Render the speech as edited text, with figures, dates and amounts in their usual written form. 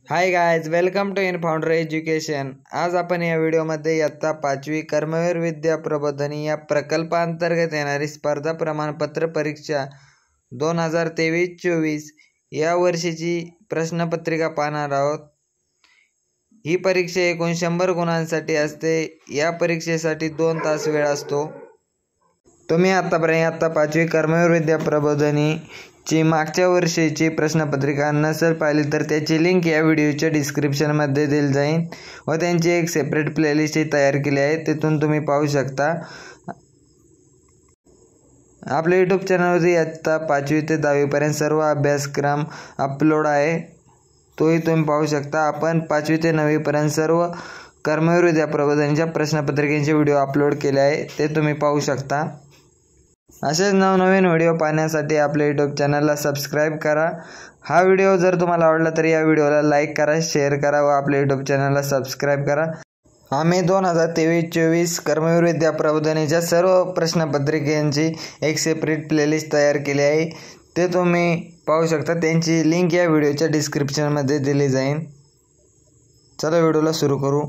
High guys, welcome to in founder education. आज आपण या व्हिडिओमध्ये इयत्ता 5वी कर्मवीर विद्या प्रबोधिनी या प्रकल्पांतर्गत येणारी स्पर्धा प्रमाणपत्र परीक्षा 2023-24 या वर्षीची प्रश्नपत्रिका पाहणार आहोत। ही परीक्षा एकूण 100 गुणांसाठी असते। या परीक्षेसाठी 2 तास वेळ असतो। तुम्ही आतापर्यंत इयत्ता 5वी कर्मवीर विद्या प्रबोधिनी ची मागच्या वर्षीची प्रश्नपत्रिका नसेल पाहिली तर त्याची लिंक या व्हिडिओच्या डिस्क्रिप्शनमध्ये दिली जाईल व त्यांची एक सेपरेट प्लेलिस्ट तयार केली आहे, तिथून तुम्ही पाहू शकता। आपल्या यूट्यूब चॅनलवरती इयत्ता 5वी ते 10वी पर्यंत सर्व अभ्यासक्रम अपलोड आहे, तोही तुम्ही पाहू शकता। आपण 5वी ते 9वी पर्यंत सर्व कर्मवीर विद्या प्रबोधिनीच्या प्रश्नपत्रिकेचे व्हिडिओ अपलोड केले आहे, ते तुम्ही पाहू शकता। असेच नवनवीन व्हिडिओ पाहण्यासाठी आपल्या यूट्यूब चॅनलला सबस्क्राईब करा। हा व्हिडिओ जर तुम्हाला आवडला तर या व्हिडिओला लाईक करा, शेअर करा व आपल्या यूट्यूब चॅनलला सबस्क्राईब करा। आम्ही 2023-24 कर्मवीर विद्या प्रबोधिनीच्या सर्व प्रश्नपत्रिकांची एक सेपरेट प्लेलिस्ट तयार केली आहे, ते तुम्ही पाहू शकता। त्यांची लिंक या व्हिडिओच्या डिस्क्रिप्शनमध्ये दिली जाईल। चला व्हिडिओला सुरू करू।